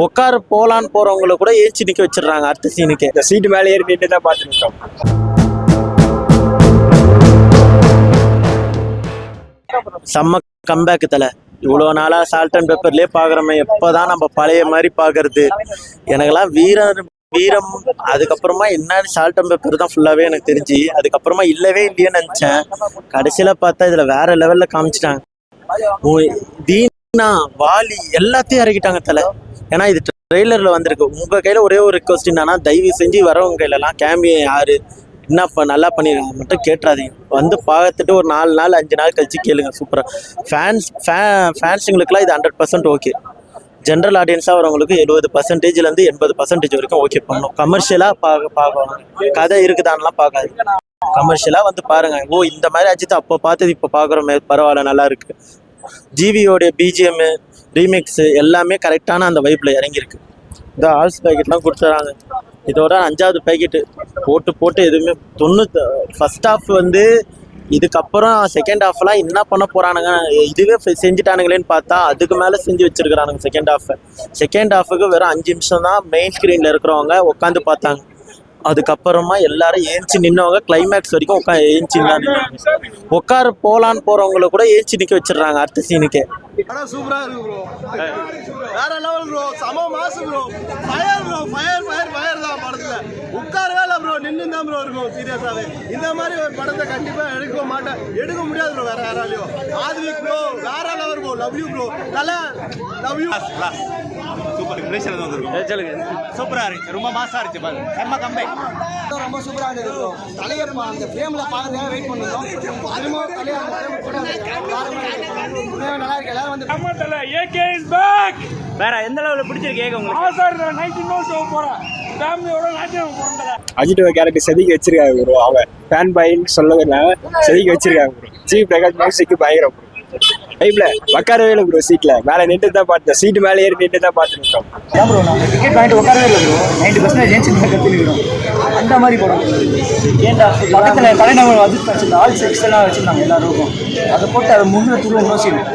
உட்கார போலான்னு போறவங்களை கூட ஏச்சி நிக்க வச்சிடறாங்க அடுத்த சீனுக்கு. இந்த சீட்டு மேலே ஏறி நின்று தான் பார்த்துருக்கோம். செம்ம கம்பேக் தலை. இவ்வளோ நாளா சால்ட் அண்ட் பெப்பர்லயே பாக்குறோமே, எப்பதான் நம்ம பழைய மாதிரி பாக்குறது. எனக்கெல்லாம் வீரம் அதுக்கப்புறமா என்ன சால்ட் அண்ட் பெப்பர் தான் ஃபுல்லாவே எனக்கு தெரிஞ்சு. அதுக்கப்புறமா இல்லவே இல்லையேன்னு நினைச்சேன். கடைசியில பார்த்தா இதுல வேற லெவல்ல காமிச்சிட்டாங்க. தீனா வாலி எல்லாத்தையும் இறக்கிட்டாங்க தலை. ஏன்னா இது ட்ரெய்லர்ல வந்திருக்கு. உங்க கையில ஒரே ஒரு ரிக்வஸ்ட் என்னன்னா, தயவு செஞ்சு வரவங்க கையில எல்லாம் கேமியோ யாரு என்ன நல்லா பண்ணிருக்காங்க மட்டும் கேட்டுறாதீங்க. வந்து பார்த்துட்டு ஒரு 4 நாள் 5 நாள் கழிச்சு கேளுங்க. சூப்பரா ஃபேன்ஸுங்களுக்குலாம் இது 100% ஓகே. ஜென்ரல் ஆடியன்ஸாக வரவங்களுக்கு 70%லேருந்து 80% வரைக்கும் ஓகே பண்ணணும். கமர்ஷியலாக பார்க்கணும். கதை இருக்குதான்லாம் பார்க்காது. கமர்ஷியலாக வந்து பாருங்க. ஓ இந்த மாதிரி அஜித் அப்போ பார்த்தது இப்போ பார்க்குறோமே, பரவாயில்ல நல்லா இருக்கு. ஜிவியோடைய பிஜிஎம் ரீமிக்ஸ் எல்லாமே கரெக்டான அந்த வைப்பில் இறங்கியிருக்கு. இந்த ஆல்ஸ் பேக்கெட்லாம் கொடுத்துறாங்க. இதோட 5வது பேக்கெட்டு போட்டு எதுவுமே ஃபர்ஸ்ட் ஹாஃப் வந்து இதுக்கப்புறம் செகண்ட் ஹாஃப்லாம் என்ன பண்ண போகிறானுங்க, இதுவே செஞ்சுட்டானுங்களேன்னு பார்த்தா அதுக்கு மேலே செஞ்சு வச்சிருக்கிறானுங்க செகண்ட் ஹாஃபுக்கு வெறும் 5 நிமிஷம் தான் மெயின் ஸ்க்ரீனில் இருக்கிறவங்க உட்காந்து பார்த்தாங்க. அதுக்கப்புறமா எல்லாரும் ஏஞ்சி நின்னவங்க கிளைமேக்ஸ் வரைக்கும் ஏஞ்சி உட்கார போலான்னு போறவங்களை கூட ஏஞ்சி நிக்க வச்சிடறாங்க அடுத்த சீனுக்கே. சூப்பரா இருக்கு ப்ரோ. வேற லெவல் ப்ரோ. சம மாசு ப்ரோ. Fire bro. ஃபயர் தான் படத்துல. உட்காரவே இல்லை ப்ரோ. நின்று தான் ப்ரோ இருக்கும். சீரியஸாவே இந்த மாதிரி ஒரு படத்தை கண்டிப்பா எடுக்க முடியாது ப்ரோ வேற யாராலையும். ஆத்விக் ப்ரோ வேற level bro. Love you bro. தலை லவ் யூ. சூப்பர் இம்ப்ரெஷன் வந்துருக்கு. சூப்பரா இருந்துச்சு. ரொம்ப மாசா இருந்துச்சு பாரு. செம்ம கம்பை. ரொம்ப சூப்பரா இருந்தது ப்ரோ. தலைய அந்த ஃப்ரேம்ல பாக்குறதுக்காக வெயிட் பண்ணிருந்தோம். திரும்ப தலைய அந்த ஃப்ரேம் கூட நல்லா இருக்கு. எல்லாரும் வந்து அம்மா தல ஏகே இஸ் பேக். வேற எந்த லெவல்ல பிடிச்சிருக்கு ஏக உங்களுக்கு? ஆசார் 19 ஷோ போறேன். ஃபேமிலியோட நாட்டியம் போறேன்டா. அஜித்தோட கேரக்டர் செதுக்கி வச்சிருக்காங்க ப்ரோ. அவன் ஃபேன் பாயின்னு சொல்லல, செதுக்கி வச்சிருக்காங்க ப்ரோ. ஜி பிரகாஷ் மியூசிக் பயங்கரம் ப்ரோ. டைப்ல உட்காரவே இல்லை ப்ரோ. சீட்ல மேலே நின்று தான் பார்த்தேன். சீட்டு மேலே ஏறி நின்று தான் பார்த்துருக்கோம். ஏன் ப்ரோ நான் டிக்கெட் வாங்கிட்டு உட்காரவே இல்லை ப்ரோ. 90% ஏன்சி கற்றுக்கிறோம். அந்த மாதிரி போகிறோம். ஏன்டா பக்கத்தில் தலைநகர் அஜித் வச்சிருந்த ஆல் செக்ஸ்லாம் வச்சுருந்தாங்க எல்லாருக்கும். அதை போட்டு அதை முன்னில் துருவம் யோசிக்கணும்.